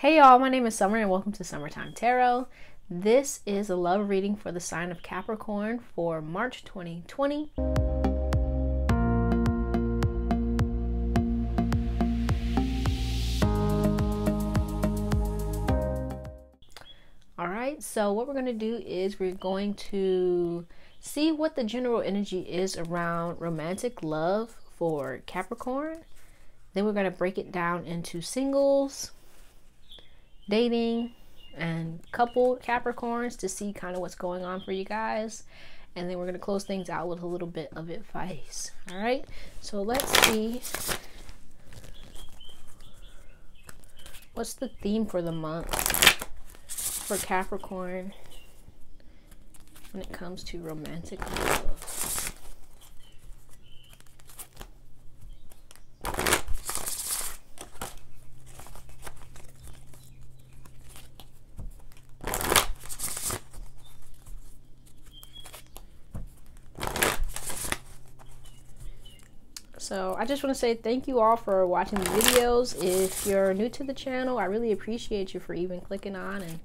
Hey y'all, my name is Summer and welcome to Summertime Tarot. This is a love reading for the sign of Capricorn for March 2020. Alright, so what we're going to do is we're going to see what the general energy is around romantic love for Capricorn. Then we're going to break it down into singles, dating, and coupled Capricorns to see kind of what's going on for you guys. And then we're going to close things out with a little bit of advice. All right, so let's see what's the theme for the month for Capricorn when it comes to romantic love. So I just want to say thank you all for watching the videos. If you're new to the channel, I really appreciate you for even clicking on and,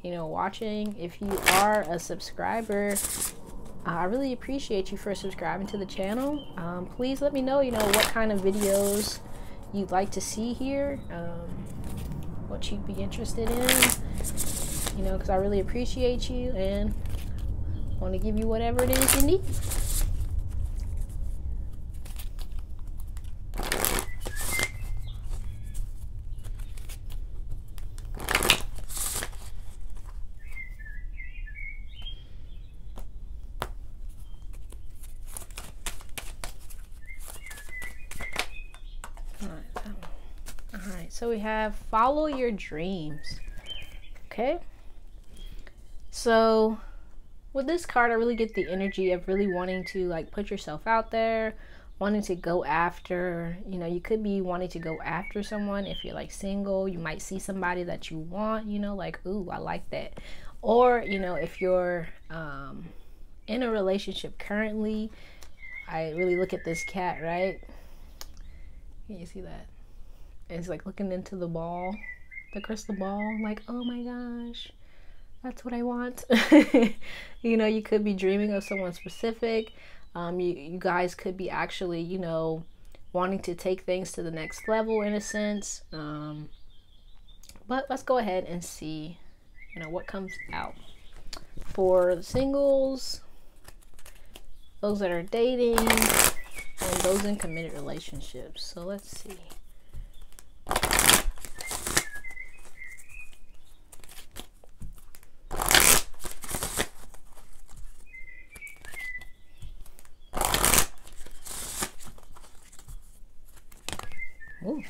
watching. If you are a subscriber, I really appreciate you for subscribing to the channel. Please let me know, what kind of videos you'd like to see here, what you'd be interested in, because I really appreciate you and want to give you whatever it is you need. Alright, so we have follow your dreams. Okay, so with this card I really get the energy of really wanting to put yourself out there, wanting to go after, you could be wanting to go after someone. If you're single, you might see somebody that you want, ooh, I like that. Or if you're in a relationship currently, I really look at this cat, right? Can you see that? It's looking into the ball, the crystal ball. I'm like, oh my gosh, that's what I want. You could be dreaming of someone specific. You guys could be actually, wanting to take things to the next level in a sense. But let's go ahead and see, what comes out for the singles, those that are dating, and those in committed relationships. So let's see. Ooh.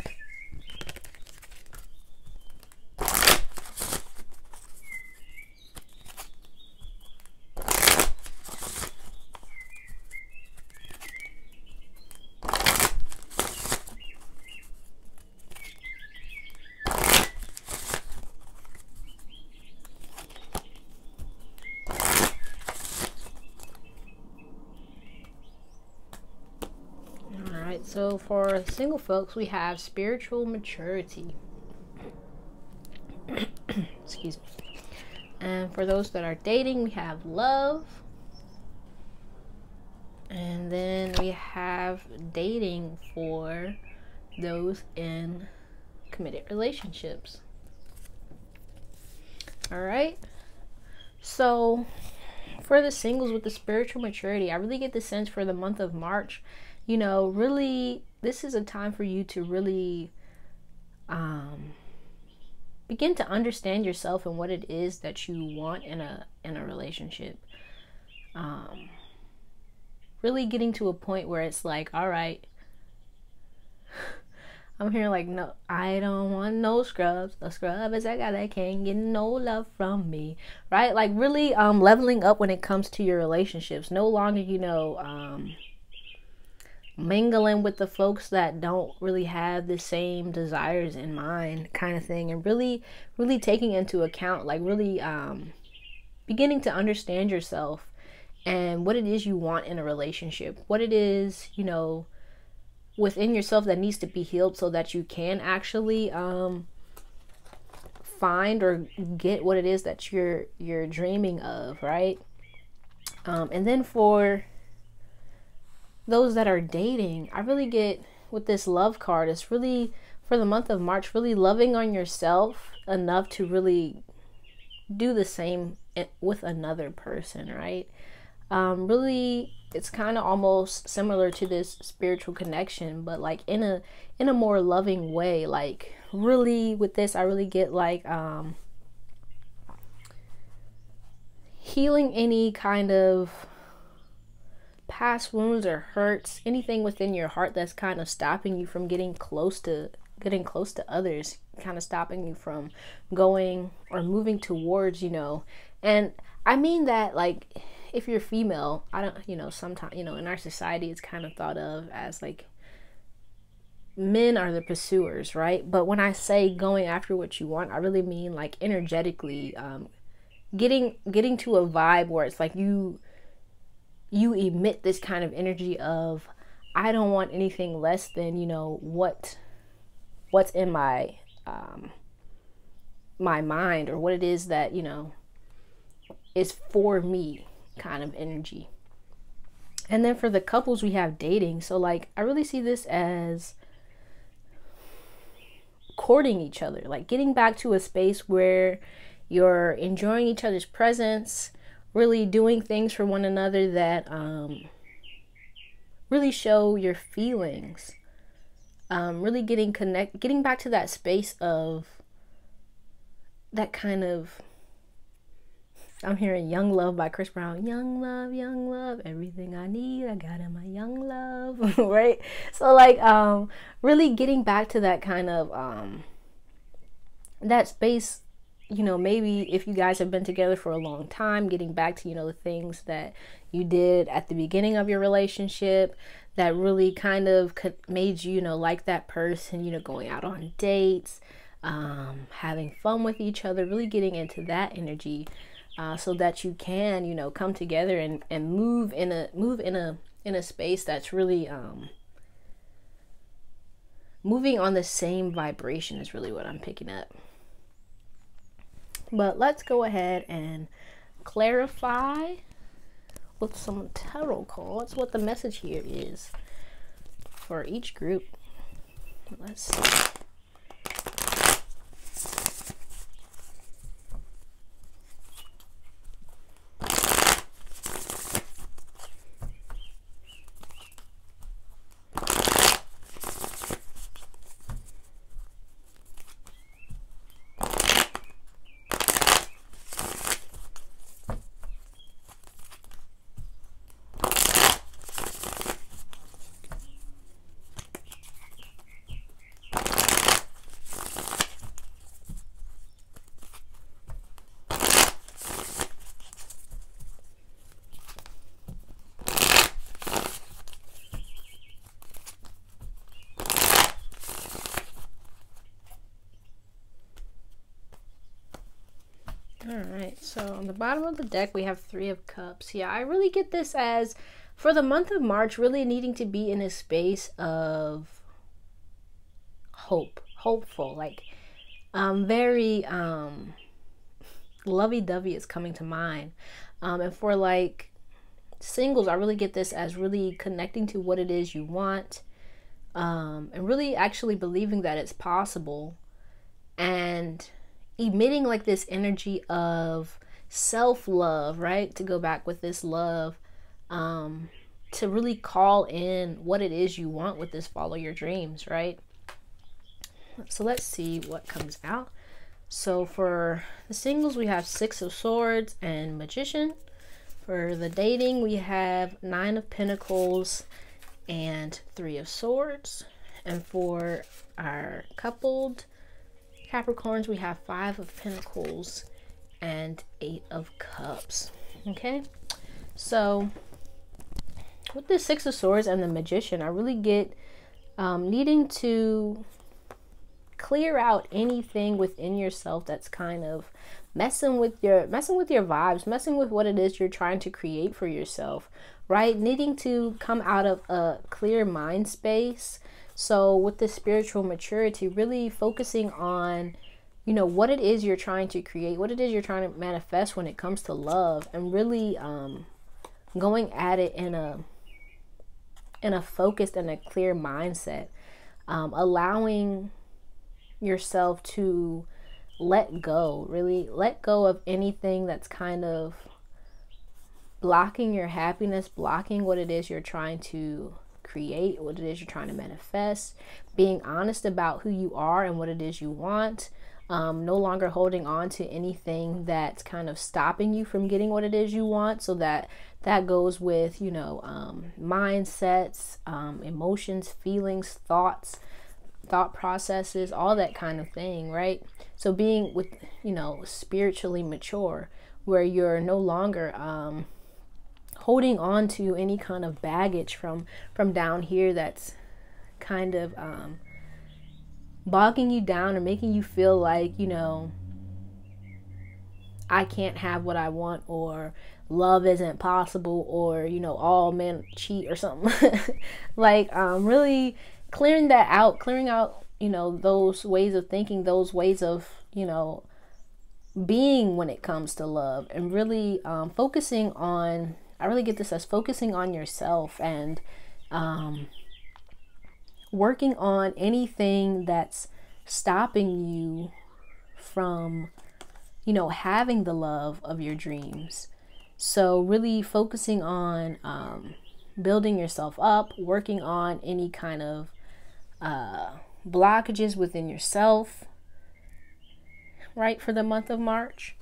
So for single folks, we have spiritual maturity. Excuse me. And for those that are dating, we have love. And then we have dating for those in committed relationships. All right. So for the singles with the spiritual maturity, I really get the sense for the month of March, really, this is a time for you to really begin to understand yourself and what it is that you want in a relationship. Really getting to a point where it's all right, I'm here no, I don't want no scrubs. A scrub is a guy that can't get no love from me, right? Really leveling up when it comes to your relationships. No longer, mingling with the folks that don't really have the same desires in mind, kind of thing. And really taking into account, really beginning to understand yourself and what it is you want in a relationship, what it is, within yourself that needs to be healed so that you can actually find or get what it is that you're dreaming of, right? And then for those that are dating, I really get with this love card, it's really for the month of March, really loving on yourself enough to really do the same with another person, right? Really, it's kind of almost similar to this spiritual connection, but like in a more loving way. Like really with this, I really get like healing any kind of past wounds or hurts, anything within your heart that's kind of stopping you from getting close to others, kind of stopping you from going or moving towards, and I mean that, like, if you're female, I don't, sometimes, in our society, it's kind of thought of as like men are the pursuers, right? But when I say going after what you want, I really mean like energetically, getting to a vibe where it's like you emit this kind of energy of, I don't want anything less than, what's in my my mind, or what it is that, is for me kind of energy. And then for the couples, we have dating. So like, I really see this as courting each other, like getting back to a space where you're enjoying each other's presence, really doing things for one another that really show your feelings, really getting back to that space of that kind of, I'm hearing Young Love by Chris Brown. Young love, everything I need, I got in my young love, right? So like, really getting back to that kind of, that space, maybe if you guys have been together for a long time, getting back to, the things that you did at the beginning of your relationship that really kind of made you, like that person, going out on dates, having fun with each other, really getting into that energy, so that you can, come together and move in a space that's really moving on the same vibration is really what I'm picking up. But let's go ahead and clarify with some tarot cards what the message here is for each group. Let's see. Alright, so on the bottom of the deck we have 3 of Cups. Yeah, I really get this as, for the month of March, really needing to be in a space of hopeful, like very lovey-dovey is coming to mind. And for like singles, I really get this as really connecting to what it is you want, and really actually believing that it's possible, and emitting like this energy of self-love, right? To go back with this love, to really call in what it is you want with this follow your dreams, right? So let's see what comes out. So for the singles, we have 6 of Swords and Magician. For the dating, we have 9 of Pentacles and 3 of Swords. And for our coupled Capricorns, we have 5 of Pentacles and 8 of Cups. Okay, so with the 6 of Swords and the Magician, I really get needing to clear out anything within yourself that's kind of messing with your vibes, messing with what it is you're trying to create for yourself, right? Needing to come out of a clear mind space. So with the spiritual maturity, really focusing on what it is you're trying to create, what it is you're trying to manifest when it comes to love, and really going at it in a focused and a clear mindset, allowing yourself to really let go of anything that's kind of blocking your happiness, blocking what it is you're trying to create, what it is you're trying to manifest, being honest about who you are and what it is you want. No longer holding on to anything that's kind of stopping you from getting what it is you want. So that goes with, mindsets, emotions, feelings, thought processes, all that kind of thing, right? So being with, spiritually mature, where you're no longer holding on to any kind of baggage from down here that's kind of bogging you down or making you feel like, I can't have what I want, or love isn't possible, or, all men cheat or something. Like, really clearing out, those ways of thinking, those ways of, being when it comes to love, and really focusing on, I really get this as focusing on yourself, and working on anything that's stopping you from, having the love of your dreams. So really focusing on building yourself up, working on any kind of blockages within yourself, right, for the month of March,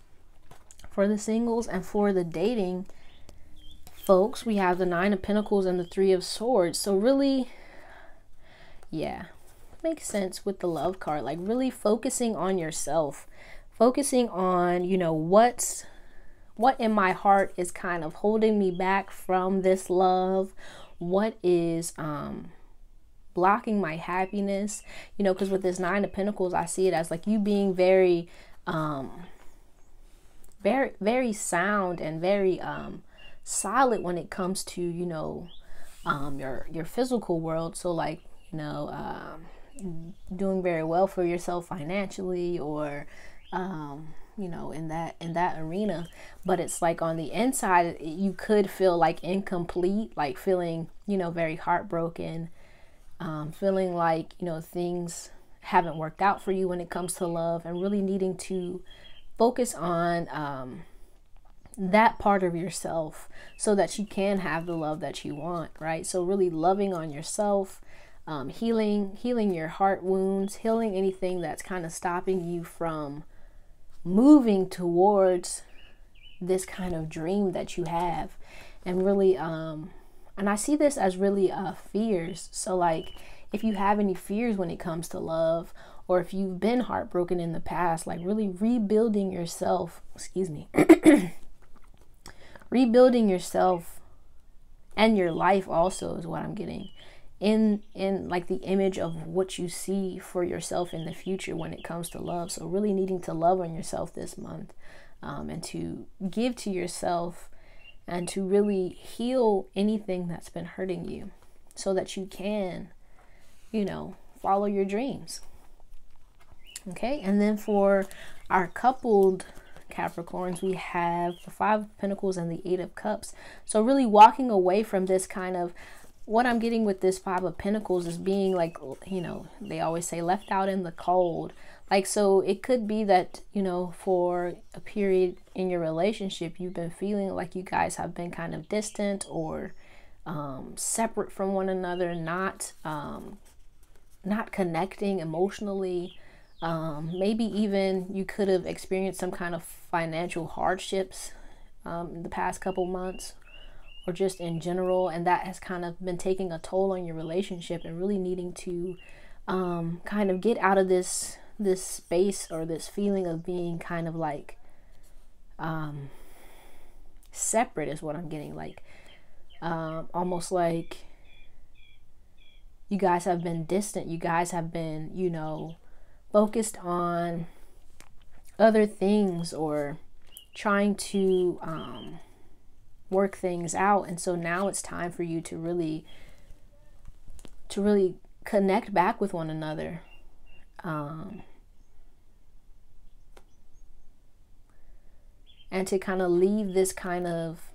for the singles. And for the dating folks, we have the 9 of Pentacles and the 3 of Swords. So really, yeah, makes sense with the love card, like really focusing on yourself, focusing on, what in my heart is kind of holding me back from this love, what is blocking my happiness, because with this 9 of Pentacles, I see it as like you being very very sound and very solid when it comes to, your physical world. So like, doing very well for yourself financially, or in that arena. But it's like on the inside, you could feel like incomplete, like feeling, very heartbroken, feeling like, things haven't worked out for you when it comes to love, and really needing to focus on that part of yourself so that you can have the love that you want, right? So really loving on yourself, healing your heart wounds, healing anything that's kind of stopping you from moving towards this kind of dream that you have. And really and I see this as really fears. So like, if you have any fears when it comes to love, or if you've been heartbroken in the past, like really rebuilding yourself, rebuilding yourself and your life also is what I'm getting, in like the image of what you see for yourself in the future when it comes to love. So really needing to love on yourself this month, and to give to yourself, and to really heal anything that's been hurting you, so that you can, follow your dreams. Okay, and then for our coupled Capricorns, we have the 5 of Pentacles and the 8 of Cups. So really walking away from this kind of, what I'm getting with this 5 of Pentacles is being like, they always say left out in the cold. Like, so it could be that, for a period in your relationship, you've been feeling like you guys have been kind of distant, or separate from one another, not connecting emotionally. Maybe even you could have experienced some kind of financial hardships in the past couple months, or just in general, and that has kind of been taking a toll on your relationship, and really needing to kind of get out of this space, or this feeling of being kind of like separate is what I'm getting. Like almost like you guys have been distant, you guys have been, focused on other things, or trying to work things out. And so now it's time for you to really connect back with one another, and to kind of leave these kind of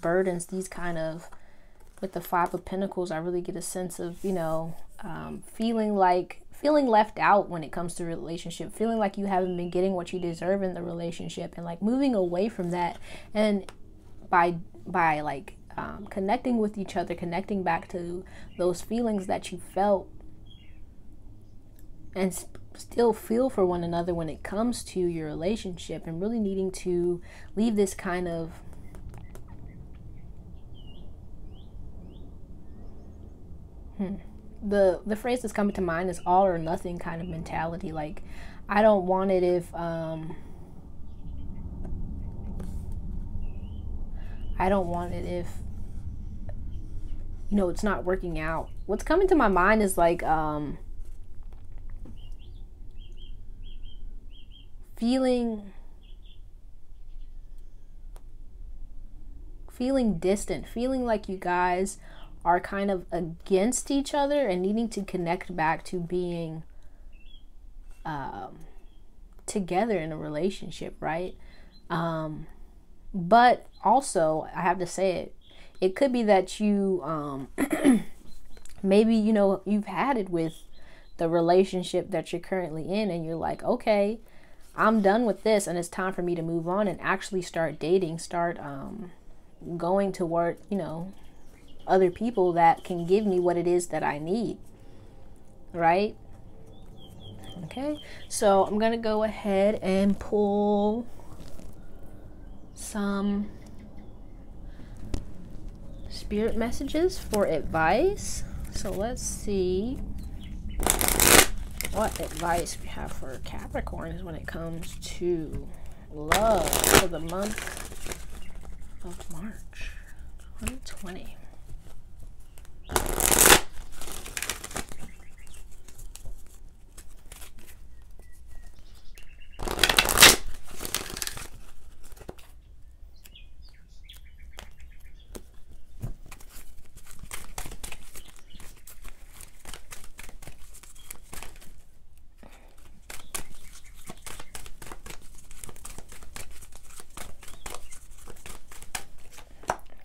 burdens, with the Five of Pentacles, I really get a sense of, you know, feeling left out when it comes to relationship, feeling like you haven't been getting what you deserve in the relationship, and like moving away from that, and by like connecting with each other, connecting back to those feelings that you felt, and still feel for one another when it comes to your relationship, and really needing to leave this kind of the phrase that's coming to mind is all or nothing kind of mentality. Like, I don't want it if you know, it's not working out. What's coming to my mind is like feeling distant, feeling like you guys are kind of against each other and needing to connect back to being together in a relationship, right? But also, I have to say it could be that you maybe, you know, you've had it with the relationship that you're currently in, and you're like, okay, I'm done with this, and it's time for me to move on and actually start dating, start going toward, you know, other people that can give me what it is that I need, right? Okay, so I'm gonna go ahead and pull some spirit messages for advice. So let's see what advice we have for Capricorns when it comes to love for the month of March 2020.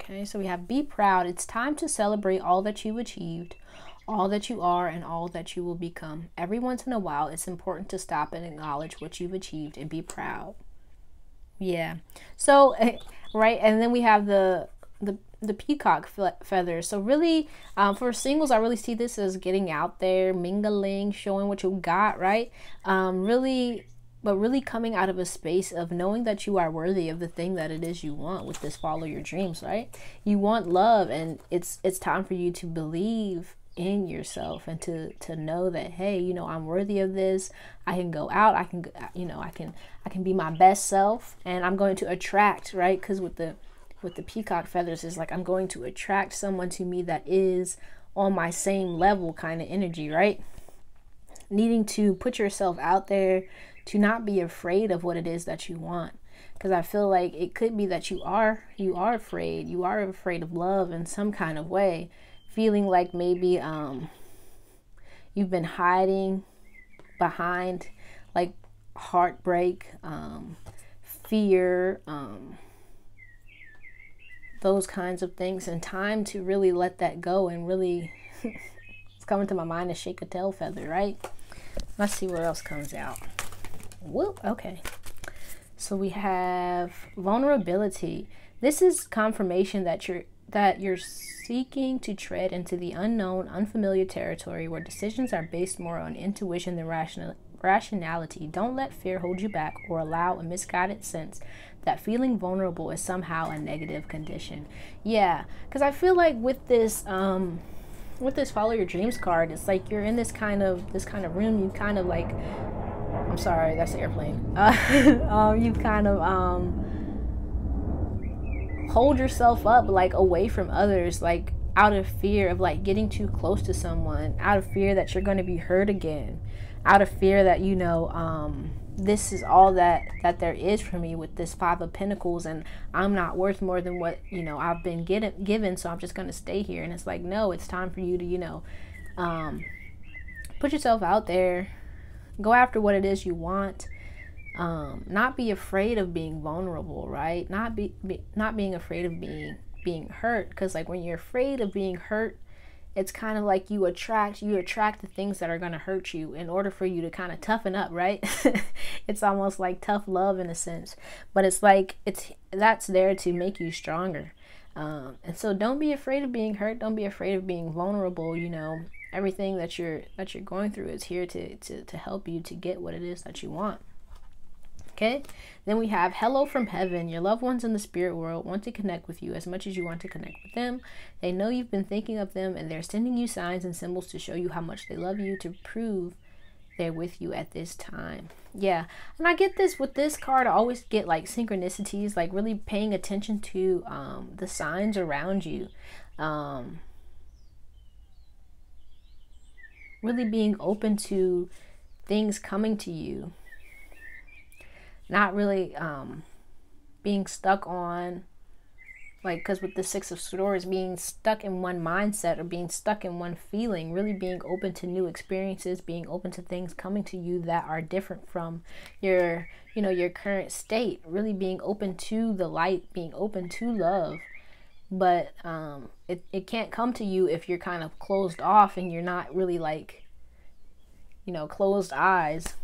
Okay, so we have be proud. It's time to celebrate all that you've achieved, all that you are, and all that you will become. Every once in a while, it's important to stop and acknowledge what you've achieved and be proud. Yeah. So, right, and then we have the peacock feathers. So really, for singles, I really see this as getting out there, mingling, showing what you got, right? Really coming out of a space of knowing that you are worthy of the thing that it is you want with this follow your dreams, right? You want love, and it's time for you to believe in yourself and to know that, hey, you know, I'm worthy of this. I can go out, I can, you know, I can be my best self, and I'm going to attract, right? Because with the peacock feathers, is like I'm going to attract someone to me that is on my same level kind of energy, right? Needing to put yourself out there, to not be afraid of what it is that you want, because I feel like it could be that you are afraid of love in some kind of way, feeling like maybe you've been hiding behind like heartbreak, fear, those kinds of things, and time to really let that go and really it's coming to my mind to shake a tail feather, right? Let's see what else comes out. Whoop, okay. So we have vulnerability. This is confirmation that you're seeking to tread into the unknown, unfamiliar territory where decisions are based more on intuition than rationality. Don't let fear hold you back or allow a misguided sense that feeling vulnerable is somehow a negative condition. Yeah, because I feel like with this follow your dreams card, it's like you're in this kind of room. You kind of like, I'm sorry, that's the airplane. You kind of hold yourself up like away from others, like out of fear of like getting too close to someone, out of fear that you're going to be hurt again, out of fear that, you know, this is all that there is for me with this Five of Pentacles, and I'm not worth more than what, you know, I've been given, so I'm just going to stay here. And it's like, no, it's time for you to, you know, put yourself out there, go after what it is you want, Not be afraid of being vulnerable, right? Not being afraid of being hurt, because like when you're afraid of being hurt, it's kind of like you attract the things that are going to hurt you in order for you to kind of toughen up, right? It's almost like tough love in a sense, but it's like that's there to make you stronger. And so don't be afraid of being hurt, don't be afraid of being vulnerable. You know, everything that you're going through is here to help you to get what it is that you want. Okay, then we have hello from heaven. Your loved ones in the spirit world want to connect with you as much as you want to connect with them. They know you've been thinking of them, and they're sending you signs and symbols to show you how much they love you, to prove they're with you at this time. Yeah, and I get this with this card. I always get like synchronicities, like really paying attention to the signs around you. Really being open to things coming to you. Not really being stuck on, like, because with the Six of Swords, being stuck in one mindset or being stuck in one feeling, really being open to new experiences, being open to things coming to you that are different from your, you know, your current state, really being open to the light, being open to love. But it can't come to you if you're kind of closed off and you're not really like, you know, closed eyes.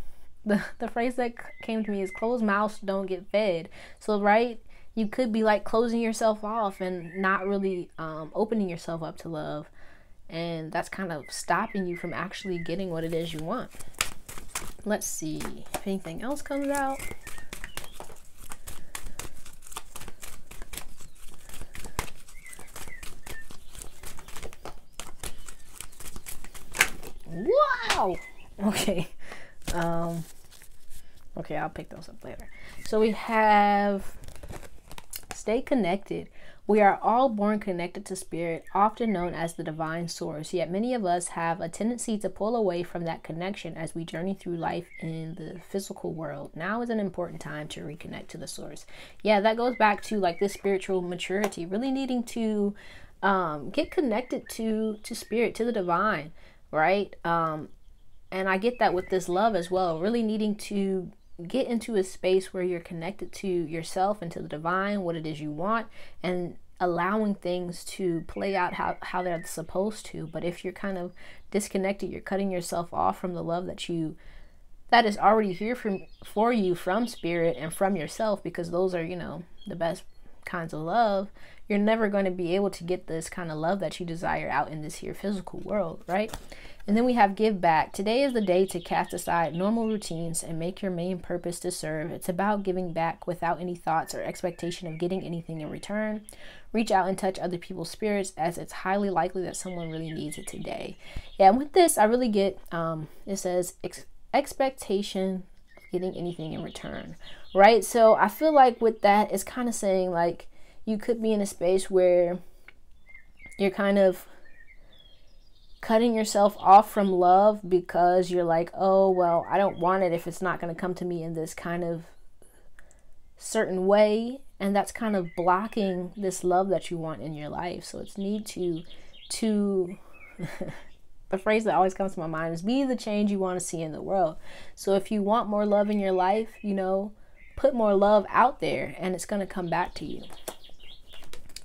The phrase that came to me is closed mouths don't get fed. So, right, you could be like closing yourself off and not really opening yourself up to love. And that's kind of stopping you from actually getting what it is you want. Let's see if anything else comes out. Wow! Okay. Okay, I'll pick those up later. So we have stay connected. We are all born connected to spirit, often known as the divine source. Yet many of us have a tendency to pull away from that connection as we journey through life in the physical world. Now is an important time to reconnect to the source. Yeah, that goes back to like this spiritual maturity, really needing to get connected to spirit, to the divine, right? And I get that with this love as well, really needing to get into a space where you're connected to yourself and to the divine, what it is you want, and allowing things to play out how they're supposed to. But if you're kind of disconnected, you're cutting yourself off from the love that is already here for you from spirit and from yourself, because those are, you know, the best kinds of love. You're never going to be able to get this kind of love that you desire out in this here physical world, right? And then we have give back. Today is the day to cast aside normal routines and make your main purpose to serve. It's about giving back without any thoughts or expectation of getting anything in return. Reach out and touch other people's spirits, as it's highly likely that someone really needs it today. Yeah, and with this, I really get, it says expectation of getting anything in return, right? So I feel like with that, it's kind of saying like you could be in a space where you're kind of cutting yourself off from love because you're like, oh, well, I don't want it if it's not going to come to me in this kind of certain way. And that's kind of blocking this love that you want in your life. So it's need to the phrase that always comes to my mind is be the change you want to see in the world. So if you want more love in your life, you know, put more love out there and it's going to come back to you.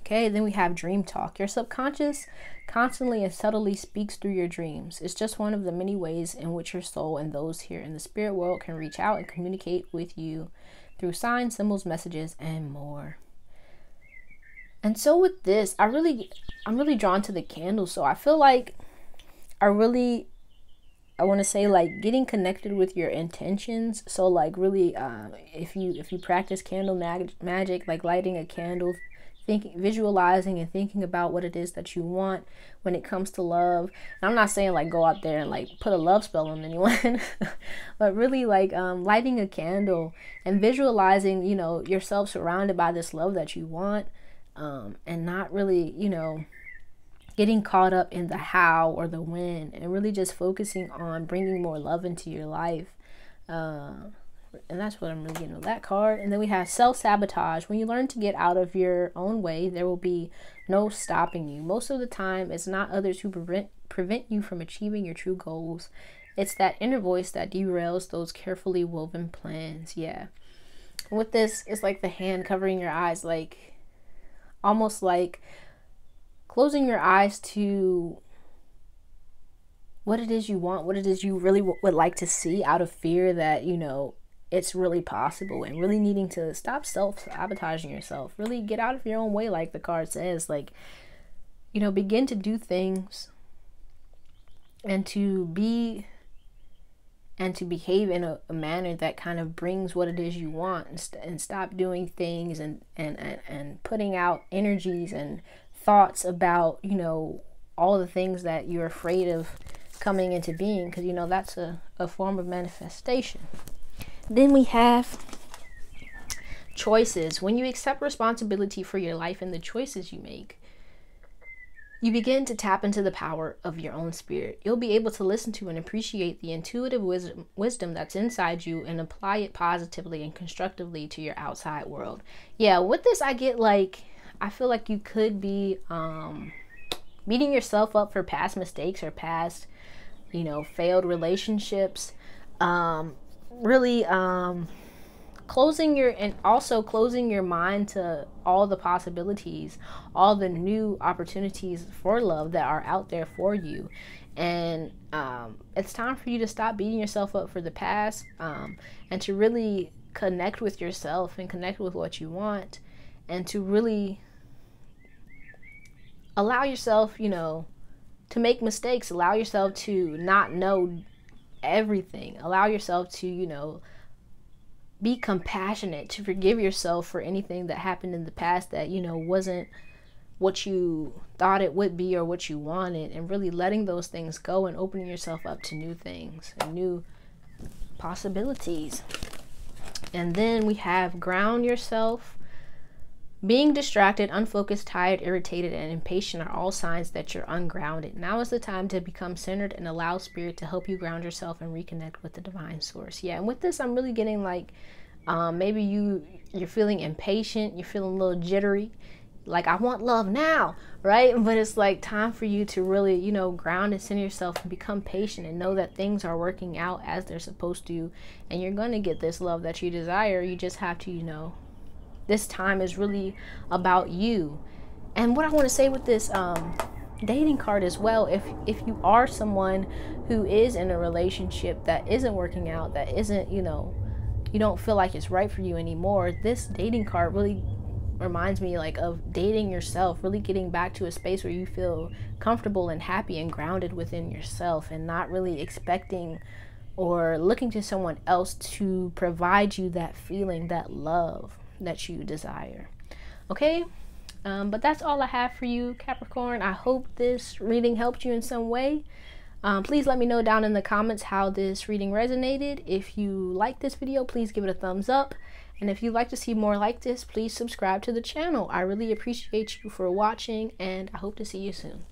Okay, then we have dream talk. Your subconscious constantly and subtly speaks through your dreams. It's just one of the many ways in which your soul and those here in the spirit world can reach out and communicate with you through signs, symbols, messages, and more. And so with this, I'm really drawn to the candle. So I feel like I want to say like getting connected with your intentions. So like really, if you practice candle magic, like lighting a candle, visualizing and thinking about what it is that you want when it comes to love. And I'm not saying like go out there and like put a love spell on anyone, but really like lighting a candle and visualizing, you know, yourself surrounded by this love that you want, and not really, you know, getting caught up in the how or the when, and really just focusing on bringing more love into your life. And that's what I'm really getting with that card. And then we have self-sabotage. When you learn to get out of your own way, there will be no stopping you. Most of the time, it's not others who prevent you from achieving your true goals. It's that inner voice that derails those carefully woven plans. Yeah. With this, it's like the hand covering your eyes, like almost like closing your eyes to what it is you want, what it is you really would like to see, out of fear that, you know, it's really possible, and really needing to stop self-sabotaging yourself. Really get out of your own way, like the card says. Like, you know, begin to do things and to be and to behave in a manner that kind of brings what it is you want, and stop doing things and putting out energies and thoughts about, you know, all the things that you're afraid of coming into being, because, you know, that's a form of manifestation. Then we have choices. When you accept responsibility for your life and the choices you make, you begin to tap into the power of your own spirit. You'll be able to listen to and appreciate the intuitive wisdom that's inside you and apply it positively and constructively to your outside world. Yeah, with this, I get like, I feel like you could be beating yourself up for past mistakes or past, you know, failed relationships. Really closing your mind to all the possibilities, all the new opportunities for love that are out there for you. And it's time for you to stop beating yourself up for the past, and to really connect with yourself and connect with what you want, and to really allow yourself, you know, to make mistakes. Allow yourself to not know everything. Allow yourself to, you know, be compassionate, to forgive yourself for anything that happened in the past that, you know, wasn't what you thought it would be or what you wanted, and really letting those things go and opening yourself up to new things and new possibilities. And then we have ground yourself. Being distracted, unfocused, tired, irritated, and impatient are all signs that you're ungrounded. Now is the time to become centered and allow spirit to help you ground yourself and reconnect with the divine source. Yeah, and with this, I'm really getting like, maybe you're feeling impatient, you're feeling a little jittery, like I want love now, right? But it's like time for you to really, you know, ground and center yourself and become patient and know that things are working out as they're supposed to, and you're going to get this love that you desire. You just have to, you know, this time is really about you. And what I want to say with this dating card as well, if you are someone who is in a relationship that isn't working out, that isn't, you know, you don't feel like it's right for you anymore, this dating card really reminds me like of dating yourself, really getting back to a space where you feel comfortable and happy and grounded within yourself, and not really expecting or looking to someone else to provide you that feeling, that love that you desire. Okay, but that's all I have for you, Capricorn. I hope this reading helped you in some way. Please let me know down in the comments how this reading resonated. If you like this video, please give it a thumbs up, and if you'd like to see more like this, please subscribe to the channel. I really appreciate you for watching, and I hope to see you soon.